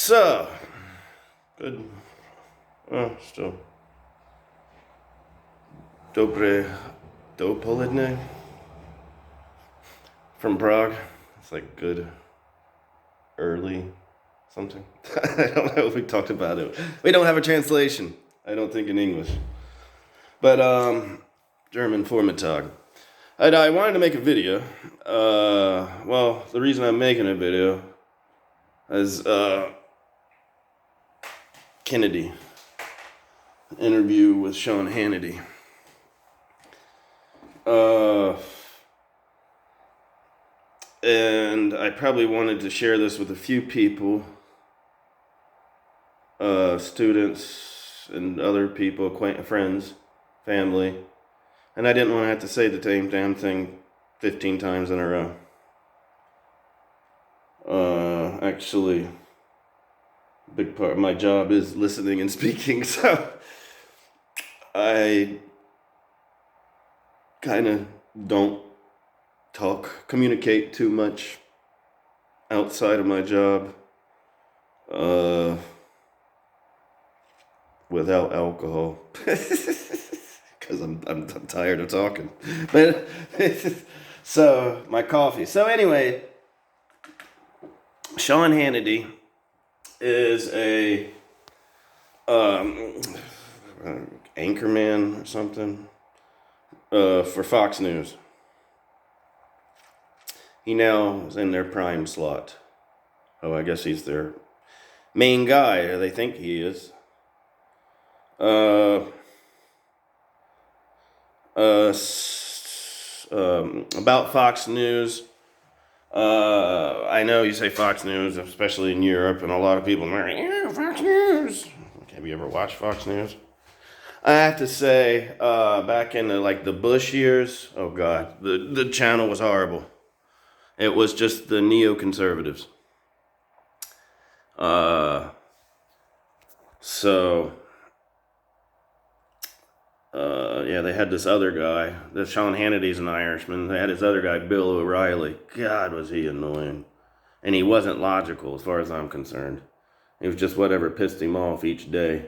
So, good. Still. Dobre Dopoledne from Prague. It's like good early something. I don't know if we talked about it. We don't have a translation, I don't think, in English. But, German Vormittag. I wanted to make a video. Well, the reason I'm making a video is, Kennedy. Interview with Sean Hannity. And I probably wanted to share this with a few people, students and other people, friends, family, and I didn't want to have to say the same damn thing 15 times in a row. Actually, a big part of my job is listening and speaking, so I kind of don't communicate too much outside of my job without alcohol because I'm tired of talking. But so my coffee. So anyway, Sean Hannity is a anchorman or something for Fox News. He now is in their prime slot. Oh, I guess he's their main guy. They think he is. About Fox News. I know you say Fox News, especially in Europe, and a lot of people are like, yeah, Fox News. Have you ever watched Fox News? I have to say, back in the Bush years, oh God, the channel was horrible. It was just the neoconservatives. Yeah, they had this other guy. This Sean Hannity's an Irishman. They had this other guy, Bill O'Reilly. God, was he annoying. And he wasn't logical as far as I'm concerned. It was just whatever pissed him off each day.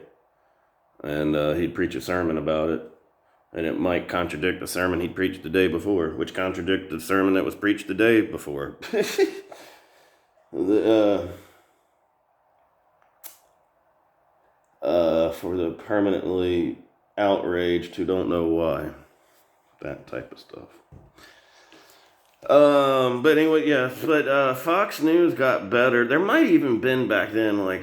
And he'd preach a sermon about it. And it might contradict the sermon he'd preached the day before, which contradicted the sermon that was preached the day before. For the permanently outraged who don't know why. That type of stuff. But anyway, yeah. But Fox News got better. There might even been back then, I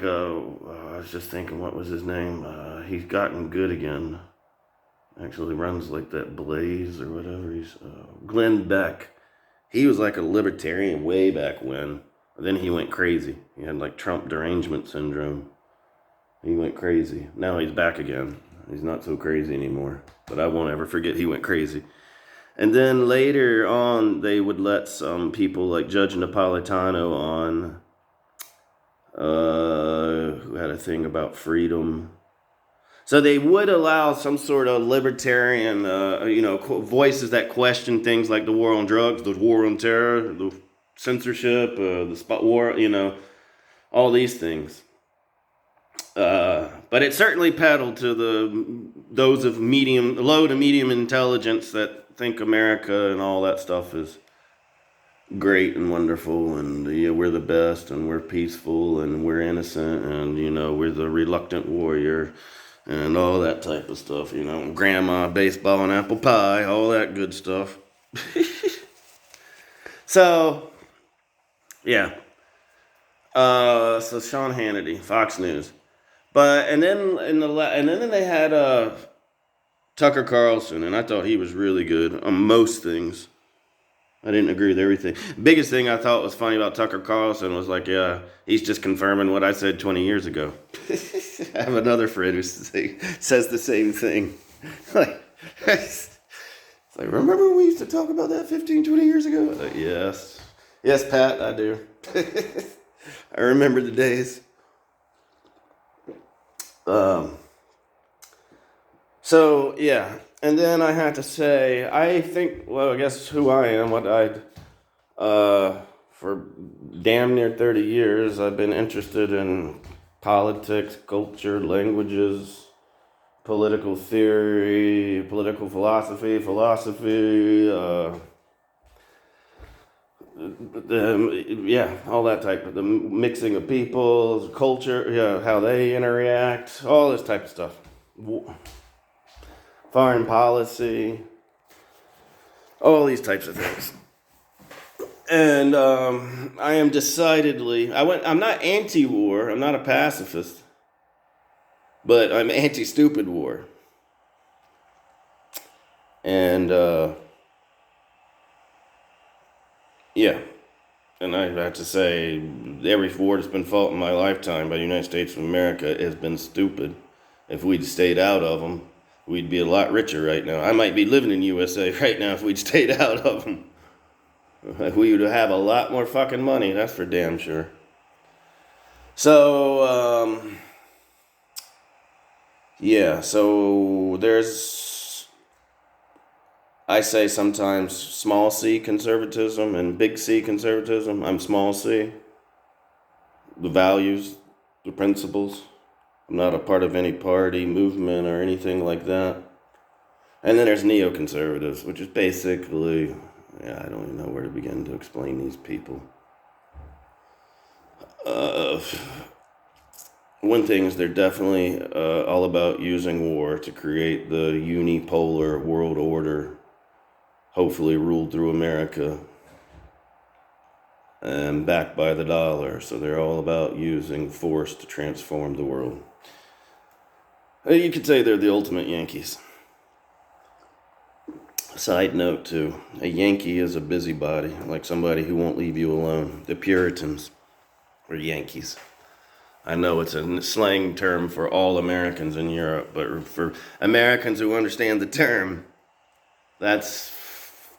was just thinking, what was his name? He's gotten good again. Actually runs like that Blaze or whatever. He's Glenn Beck. He was like a libertarian way back when. Then he went crazy. He had like Trump derangement syndrome. He went crazy. Now he's back again. He's not so crazy anymore. But I won't ever forget he went crazy. And then later on, they would let some people like Judge Napolitano on, who had a thing about freedom. So they would allow some sort of libertarian, voices that question things like the war on drugs, the war on terror, the censorship, the spot war, all these things. But it certainly peddled to those of low to medium intelligence that think America and all that stuff is great and wonderful, and we're the best, and we're peaceful, and we're innocent, and we're the reluctant warrior. And all that type of stuff, grandma, baseball, and apple pie, all that good stuff. So, yeah. So Sean Hannity, Fox News, and then they had Tucker Carlson, and I thought he was really good on most things. I didn't agree with everything. Biggest thing I thought was funny about Tucker Carlson was he's just confirming what I said 20 years ago. I have another friend who says the same thing. It's like, remember we used to talk about that 15, 20 years ago? Yes. Yes, Pat, I do. I remember the days. So, yeah. And then I had to say, I think, I guess who I am, what I'd, for for damn near 30 years, I've been interested in politics, culture, languages, political theory, political philosophy, all that type of the mixing of peoples, culture, how they interact, all this type of stuff. Foreign policy, all these types of things. And I am decidedly, I'm not anti-war, I'm not a pacifist, but I'm anti-stupid war. And, and I have to say, every war that's been fought in my lifetime by the United States of America has been stupid. If we'd stayed out of them, we'd be a lot richer right now. I might be living in USA right now if we'd stayed out of them. We would have a lot more fucking money, that's for damn sure. So, so there's, I say sometimes small c conservatism and big C conservatism. I'm small c. The values, the principles. I'm not a part of any party, movement, or anything like that. And then there's neoconservatives, which is basically, I don't even know where to begin to explain these people. One thing is they're definitely all about using war to create the unipolar world order, hopefully ruled through America and backed by the dollar. So they're all about using force to transform the world. You could say they're the ultimate Yankees. Side note too, a Yankee is a busybody, like somebody who won't leave you alone. The Puritans were Yankees. I know it's a slang term for all Americans in Europe, but for Americans who understand the term, that's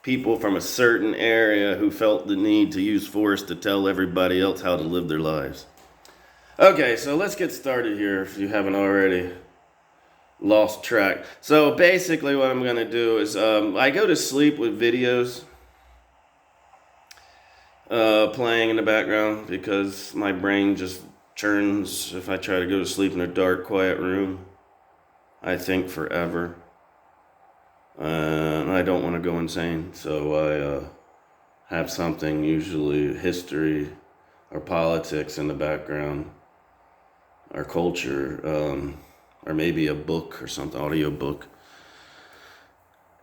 people from a certain area who felt the need to use force to tell everybody else how to live their lives. Okay, so let's get started here if you haven't already lost track. So basically what I'm going to do is I go to sleep with videos playing in the background because my brain just churns if I try to go to sleep in a dark, quiet room. I think forever. And I don't want to go insane, so I have something, usually history or politics in the background, or culture, or maybe a book or something, audio book.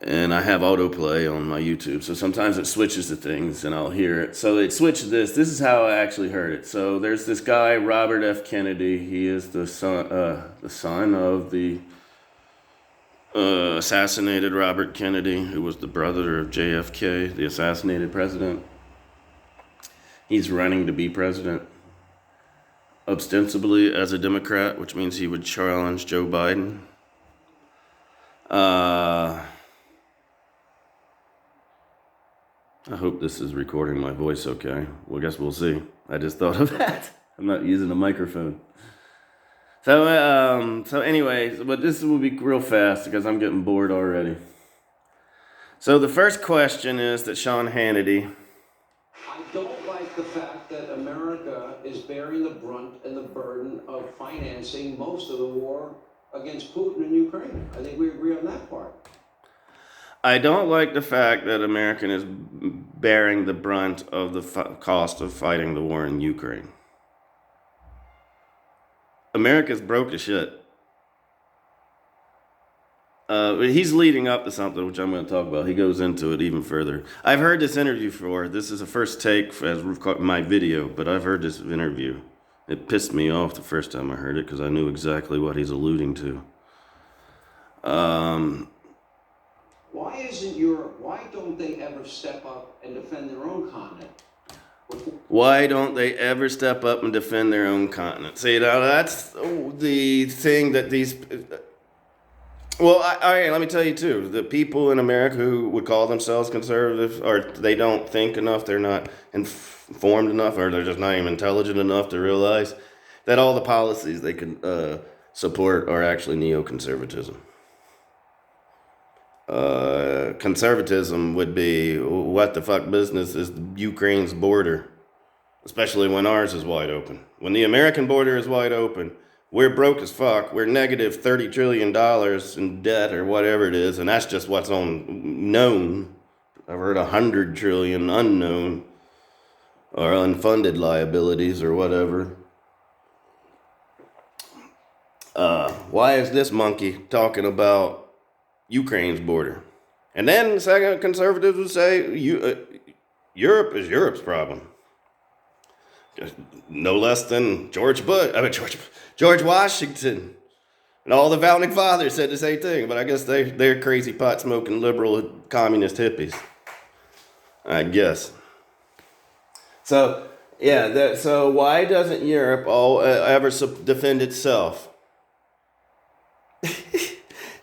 And I have autoplay on my YouTube, so sometimes it switches to things and I'll hear it. So it switched to this. This is how I actually heard it. So there's this guy, Robert F. Kennedy. He is the son of the assassinated Robert Kennedy, who was the brother of JFK, the assassinated president. He's running to be president, ostensibly as a Democrat, which means he would challenge Joe Biden. I hope this is recording my voice okay. Well, I guess we'll see. I just thought of that. I'm not using a microphone. So anyway, but this will be real fast because I'm getting bored already. So the first question is that Sean Hannity. I don't like the fact that America is bearing the brunt and the burden of financing most of the war against Putin in Ukraine. I think we agree on that part. I don't like the fact that America is bearing the brunt of the cost of fighting the war in Ukraine. America's broke as shit. He's leading up to something, which I'm going to talk about. He goes into it even further. I've heard this interview before. This is a first take as my video, but I've heard this interview. It pissed me off the first time I heard it because I knew exactly what he's alluding to. Why don't they ever step up and defend their own continent? Why don't they ever step up and defend their own continent? See, now that's the thing that these... Well, let me tell you too, the people in America who would call themselves conservative, or they don't think enough, they're not informed enough, or they're just not even intelligent enough to realize that all the policies they can support are actually neoconservatism. Conservatism would be, what the fuck business is Ukraine's border? especially when ours is wide open. When the American border is wide open, we're broke as fuck. We're negative $30 trillion in debt or whatever it is, and that's just what's on known. I've heard 100 trillion unknown or unfunded liabilities or whatever. Why is this monkey talking about Ukraine's border? And then second, conservatives would say Europe is Europe's problem. No less than George Washington, and all the founding fathers said the same thing. But I guess they're crazy pot smoking liberal communist hippies, I guess. So yeah, so why doesn't Europe ever defend itself?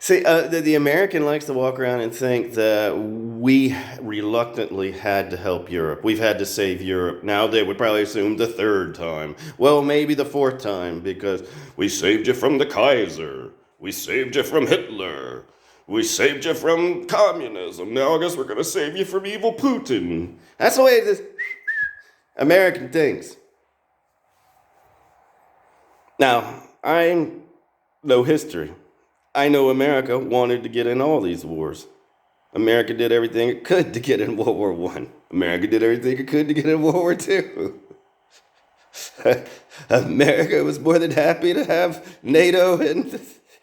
See, the American likes to walk around and think that we reluctantly had to help Europe. We've had to save Europe. Now they would probably assume the third time. Well, maybe the fourth time, because we saved you from the Kaiser. We saved you from Hitler. We saved you from communism. Now I guess we're going to save you from evil Putin. That's the way this American thinks. Now, I know history. I know America wanted to get in all these wars. America did everything it could to get in World War I. America did everything it could to get in World War II. America was more than happy to have NATO in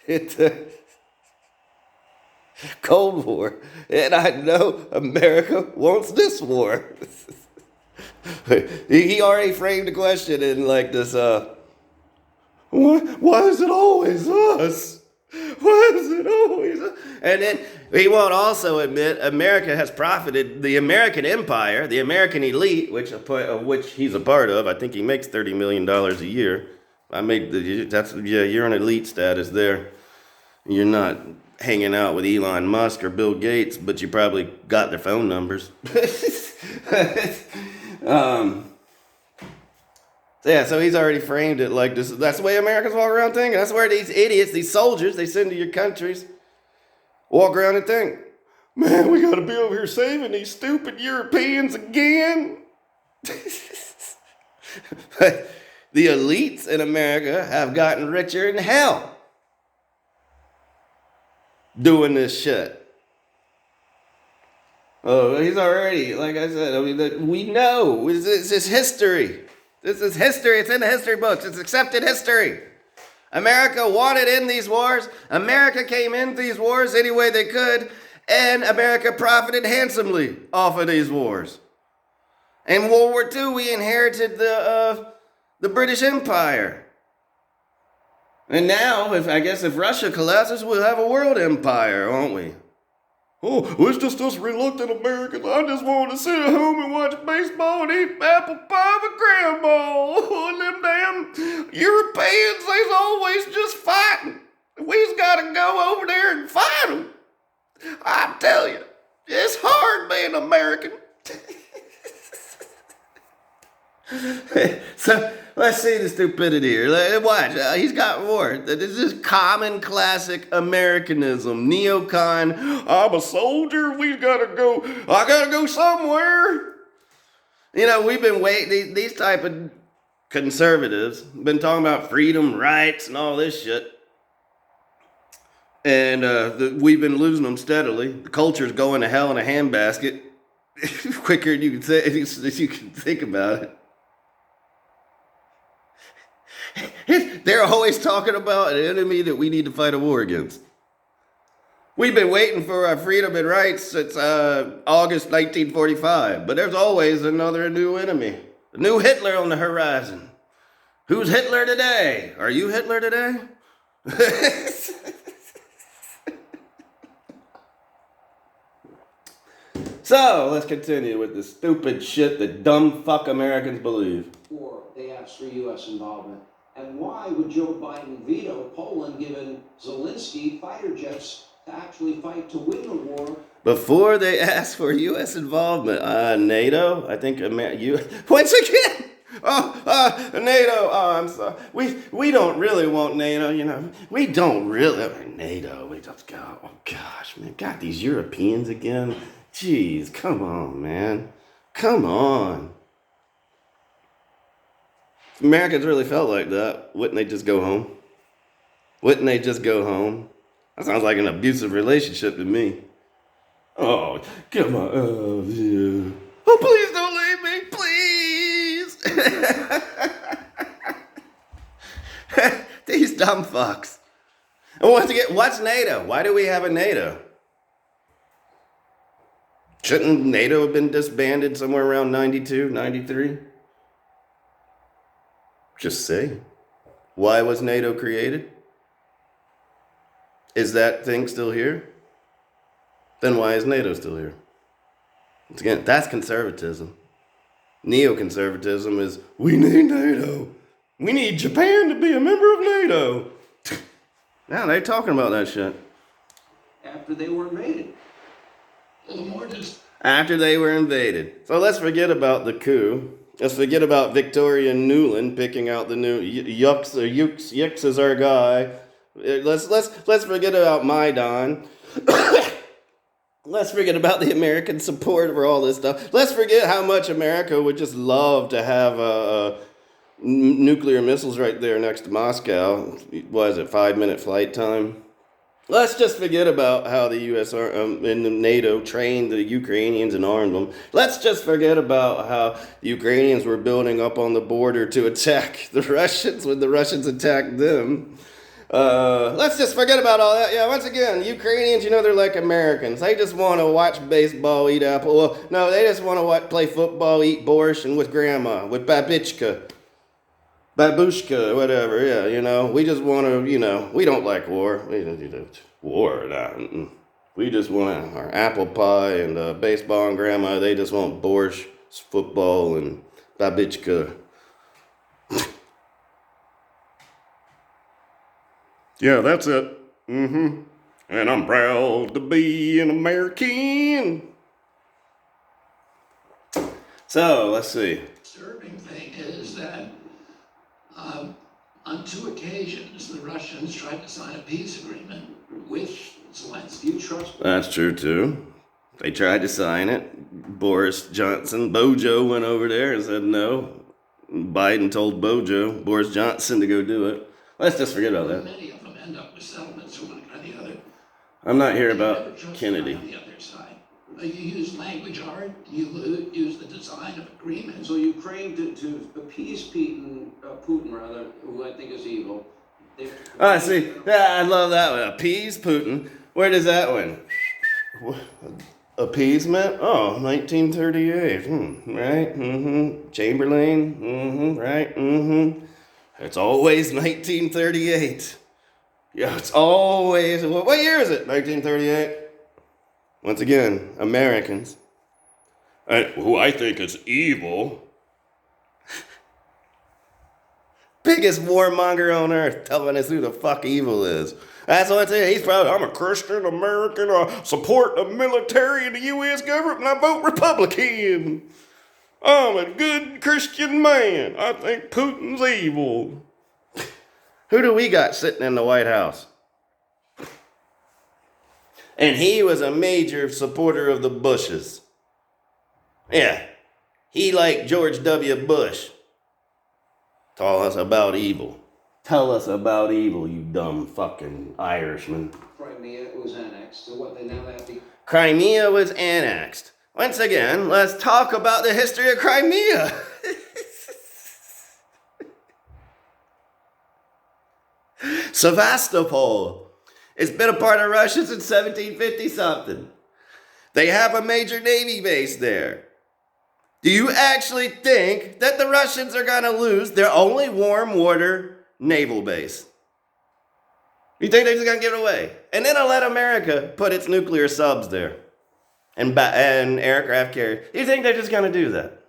the Cold War. And I know America wants this war. He already framed the question in like this, why is it always us? Why is it always us? And then he won't also admit America has profited, the American empire, the American elite, of which he's a part of. I think he makes $30 million a year. You're an elite status there. You're not hanging out with Elon Musk or Bill Gates, but you probably got their phone numbers. So he's already framed it like this. That's the way Americans walk around thinking. That's where these idiots, these soldiers they send to your countries, walk around and think, man, we got to be over here saving these stupid Europeans again. But the elites in America have gotten richer than hell doing this shit. Oh, he's already, like I said, we know. It's just history. This is history. It's in the history books. It's accepted history. America wanted in these wars. America came in these wars any way they could. And America profited handsomely off of these wars. In World War II, we inherited the British Empire. And now, if Russia collapses, we'll have a world empire, won't we? Oh, it's just us reluctant Americans. I just want to sit at home and watch baseball and eat apple pie with grandma. And them damn Europeans, they's always just fighting. We's got to go over there and fight them. I tell you, it's hard being American. So let's see the stupidity here. Watch, he's got more. This is common classic Americanism, neocon. I'm a soldier. I gotta go somewhere. You know, we've been waiting. These type of conservatives been talking about freedom, rights, and all this shit. And we've been losing them steadily. The culture's going to hell in a handbasket quicker than you can think about it. They're always talking about an enemy that we need to fight a war against. We've been waiting for our freedom and rights since August 1945, but there's always another new enemy, a new Hitler on the horizon. Who's Hitler today? Are you Hitler today? So, let's continue with the stupid shit that dumb fuck Americans believe. Or they asked for U.S. involvement. And why would Joe Biden veto Poland given Zelensky fighter jets to actually fight to win the war? Before they asked for U.S. involvement, NATO, I think, once again, NATO, I'm sorry, we don't really want NATO, you know, we don't really, NATO, we just go, oh gosh, man, got these Europeans again, jeez, come on, man, come on. Americans really felt like that. Wouldn't they just go home? Wouldn't they just go home? That sounds like an abusive relationship to me. Oh, come on. Oh, yeah. Oh, please don't leave me. Please. These dumb fucks. And once again, what's NATO? Why do we have a NATO? Shouldn't NATO have been disbanded somewhere around 92, 93? Just say. Why was NATO created? Is that thing still here? Then why is NATO still here? Once again, that's conservatism. Neoconservatism is, we need NATO. We need Japan to be a member of NATO. Now they're talking about that shit. After they were invaded. After they were invaded. So let's forget about the coup. Let's forget about Victoria Nuland picking out the new Yucks or Yucks is our guy. Let's forget about Maidan. Let's forget about the American support for all this stuff. Let's forget how much America would just love to have nuclear missiles right there next to Moscow. What is it, 5-minute flight time? Let's just forget about how the U.S. and the NATO trained the Ukrainians and armed them. Let's just forget about how the Ukrainians were building up on the border to attack the Russians when the Russians attacked them. Let's just forget about all that. Yeah, once again, Ukrainians, they're like Americans. They just want to watch baseball, eat apple. Well, no, they just want to play football, eat borscht, and with grandma, with babushka, whatever. Yeah, we just want to, we don't like war. We don't do war. Nah. We just want our apple pie and baseball and grandma. They just want borscht, football, and babushka. Yeah, that's it. And I'm proud to be an American. So, let's see. The disturbing thing is that on 2 occasions, the Russians tried to sign a peace agreement with Zelensky. You trust? That's true, too. They tried to sign it. Boris Johnson, Bojo went over there and said no. Biden told Boris Johnson to go do it. Let's just forget about that. Many of them end up with settlements or one or the other. I'm not here about Kennedy. On the other side. You use language art, you use the design of agreements. So Ukraine, to appease Putin, who I think is evil. I see. Yeah, I love that one. Appease Putin. Where does that one? Appeasement? Oh, 1938. Right? Chamberlain? Right? It's always 1938. Yeah, it's always... What year is it? 1938? Once again, Americans. Who I think is evil. Biggest warmonger on earth telling us who the fuck evil is. That's what I'm saying. He's proud. I'm a Christian American. I support the military and the U.S. government, and I vote Republican. I'm a good Christian man. I think Putin's evil. Who do we got sitting in the White House? And he was a major supporter of the Bushes. Yeah. He liked George W. Bush. Tell us about evil. Tell us about evil, you dumb fucking Irishman. Crimea was annexed. So what? They now have to. Crimea was annexed. Once again, let's talk about the history of Crimea. Sevastopol. It's been a part of Russia since 1750 something. They have a major Navy base there. Do you actually think that the Russians are going to lose their only warm water naval base? You think they're just going to give it away? And then I'll let America put its nuclear subs there and aircraft carriers. You think they're just going to do that?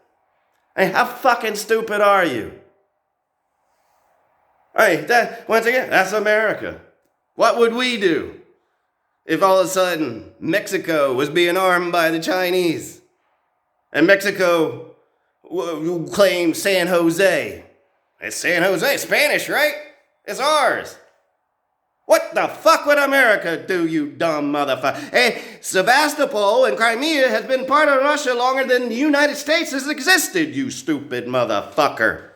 Hey, how fucking stupid are you? Hey, once again, that's America. What would we do if all of a sudden Mexico was being armed by the Chinese? And Mexico claimed San Jose. It's San Jose, Spanish, right? It's ours. What the fuck would America do, you dumb motherfucker? Hey, Sevastopol and Crimea has been part of Russia longer than the United States has existed, you stupid motherfucker.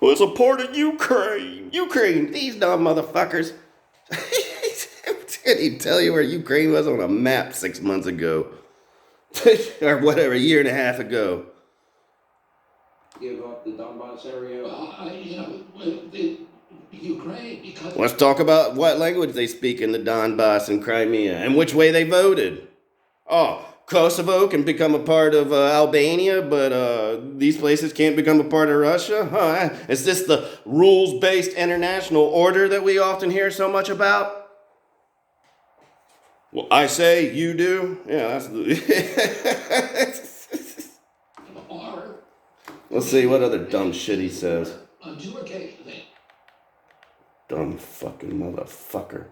was a part of Ukraine. Ukraine, these dumb motherfuckers. Did he tell you where Ukraine was on a map 6 months ago? Or whatever, a year and a half ago. Give up the Donbass area? The Ukraine, because... Let's talk about what language they speak in the Donbass and Crimea and which way they voted. Oh, Kosovo can become a part of Albania, but these places can't become a part of Russia? Huh? Is this the rules-based international order that we often hear so much about? Well, I say, you do? Yeah, that's the... Or... Let's see what other dumb shit he says. On 2 occasions, Dumb fucking motherfucker.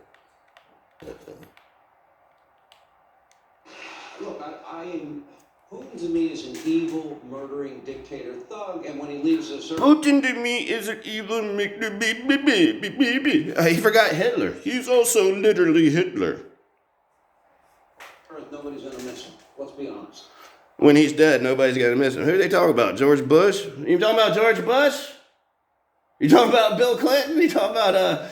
Look, Putin to me is an evil, murdering dictator thug, and when he leaves a certain... Putin to me is an evil... He forgot Hitler. He's also literally Hitler. Nobody's gonna miss him. Let's be honest. When he's dead, nobody's gonna miss him. Who are they talking about? George Bush? You talking about George Bush? You talking about Bill Clinton? You talking about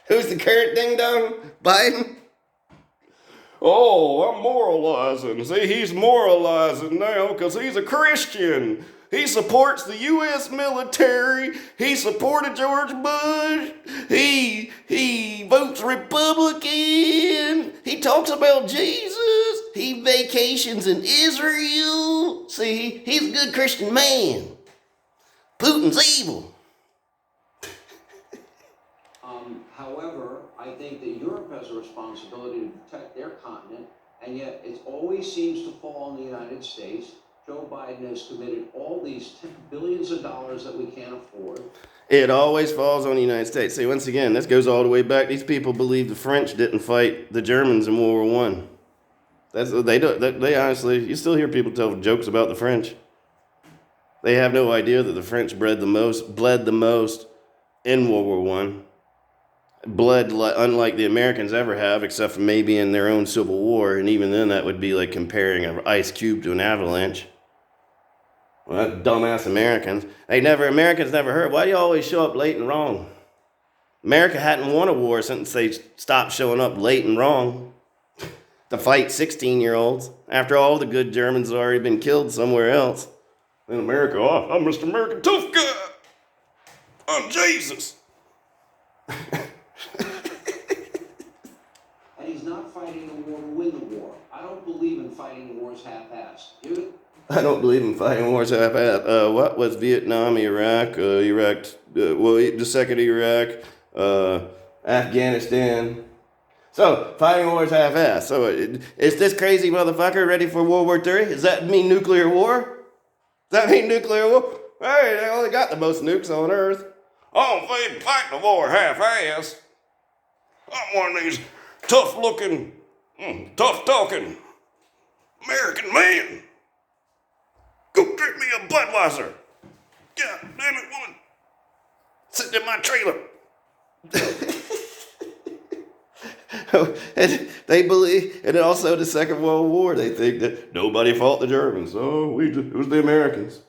who's the current ding dong? Biden? Oh, I'm moralizing. See, he's moralizing now because he's a Christian. He supports the U.S. military. He supported George Bush. He votes Republican. He talks about Jesus. He vacations in Israel. See, he's a good Christian man. Putin's evil. However, I think that Europe has a responsibility to protect their continent, and yet it always seems to fall on the United States. Joe Biden has committed all these billions of dollars that we can't afford. It always falls on the United States. See, once again, this goes all the way back. These people believe the French didn't fight the Germans in World War I. That's what they do. They honestly, you still hear people tell jokes about the French. They have no idea that the French bled the most in World War I. Bled unlike the Americans ever have, except for maybe in their own Civil War, and even then that would be like comparing an ice cube to an avalanche. Well, that dumbass Americans. Americans never heard. Why do you always show up late and wrong? America hadn't won a war since they stopped showing up late and wrong to fight 16-year-olds after all the good Germans had already been killed somewhere else. In America, oh, I'm Mr. American Tough Guy. I'm Jesus. And he's not fighting a war to win the war. I don't believe in fighting wars half-assed. You? I don't believe in fighting wars half-assed. What was Vietnam, Iraq, the second Iraq, Afghanistan. So, fighting wars half-assed. So, is this crazy motherfucker ready for World War III? Does that mean nuclear war? Does that mean nuclear war? Hey, they only got the most nukes on Earth. Oh, they fight the war half-assed. I'm one of these tough-looking, tough-talking American men. Go drink me a Budweiser. God damn it, woman. Sitting in my trailer. And they believe, and also the Second World War, they think that nobody fought the Germans. Oh, it was the Americans.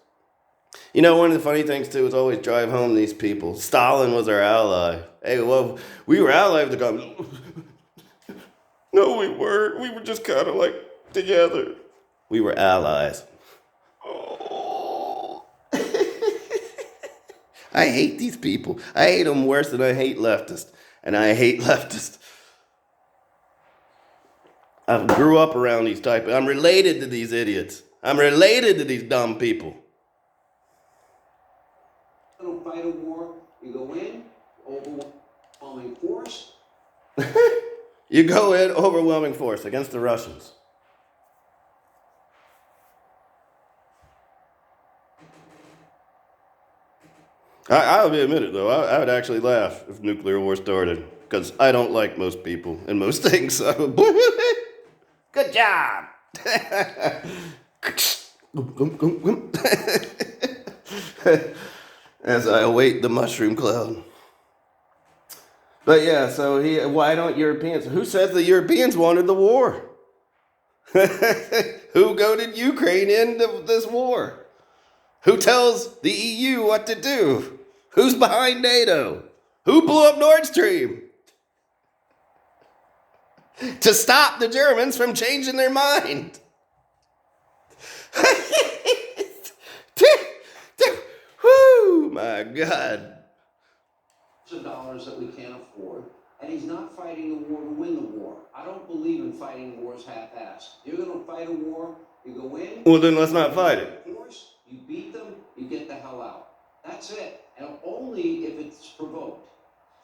You know, one of the funny things, too, is always drive home these people. Stalin was our ally. Hey, well, we were allies with the communists. No, we weren't. We were just kind of like together. We were allies. Oh. I hate these people. I hate them worse than I hate leftists. And I hate leftists. I grew up around these type. I'm related to these idiots. I'm related to these dumb people. You don't fight a war. You go in, overwhelming force. You go in, overwhelming force against the Russians. I'll admit it, though. I would actually laugh if nuclear war started. Because I don't like most people and most things. So. Good job. As I await the mushroom cloud. But yeah, so why don't Europeans? Who says the Europeans wanted the war? Who goaded Ukraine into this war? Who tells the EU what to do? Who's behind NATO? Who blew up Nord Stream? To stop the Germans from changing their mind. Whoo, my God. Of dollars that we can't afford, and he's not fighting the war to win the war. I don't believe in fighting wars half-assed. You're going to fight a war, you go in. Well, then let's not fight it. Force, you beat them, you get the hell out. That's it, and only if it's provoked.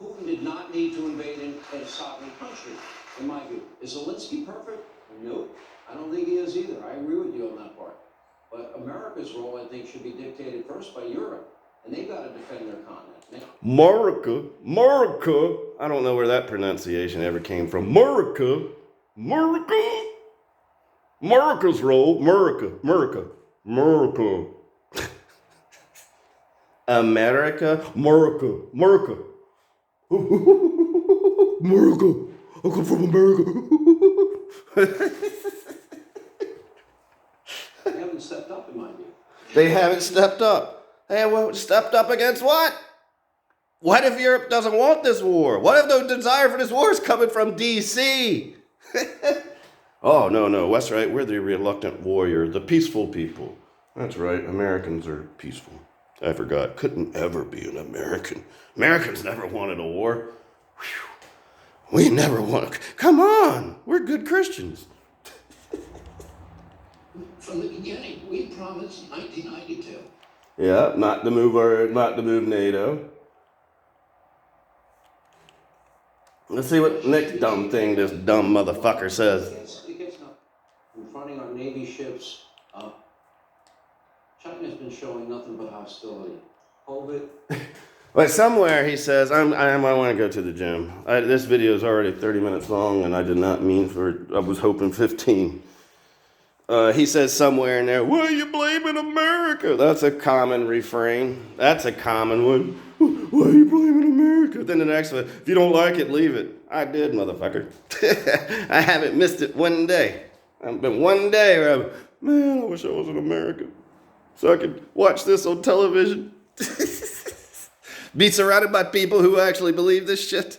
Putin did not need to invade a sovereign country, in my view. Is Zelensky perfect? Nope. I don't think he is either. I agree with you on that part. But America's role, I think, should be dictated first by Europe, and they've got to defend their continent. America. I don't know where that pronunciation ever came from. America's role. America. America. America. I come from America. They haven't stepped up, in my view. They haven't stepped up. Hey, well, stepped up against what? What if Europe doesn't want this war? What if the desire for this war is coming from D.C.? Oh, no, that's right. We're the reluctant warrior, the peaceful people. That's right. Americans are peaceful. I forgot. Couldn't ever be an American. Americans never wanted a war. Whew. We never want. Come on. We're good Christians. From the beginning, we promised 1992. Yeah, not to move NATO. Let's see what next dumb thing this dumb motherfucker says. Confronting our Navy ships, China's been showing nothing but hostility. COVID. But somewhere he says, I want to go to the gym. This video is already 30 minutes long, and I did not mean I was hoping 15. He says somewhere in there, why are you blaming America? That's a common refrain. That's a common one. Why are you blaming America? Then the next one, if you don't like it, leave it. I did, motherfucker. I haven't missed it one day. I've been one day where man, I wish I was in America so I could watch this on television. Be surrounded by people who actually believe this shit.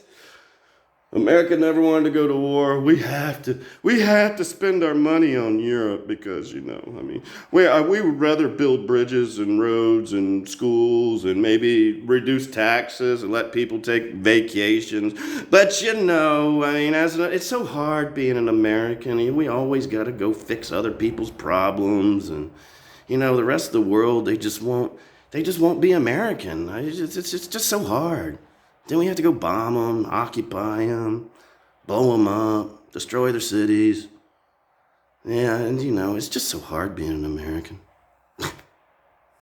America never wanted to go to war. We have to spend our money on Europe because, we would rather build bridges and roads and schools and maybe reduce taxes and let people take vacations. But, it's so hard being an American. We always got to go fix other people's problems. And, the rest of the world, they just won't be American. It's just so hard. Then we have to go bomb them, occupy them, blow them up, destroy their cities. Yeah, and it's just so hard being an American.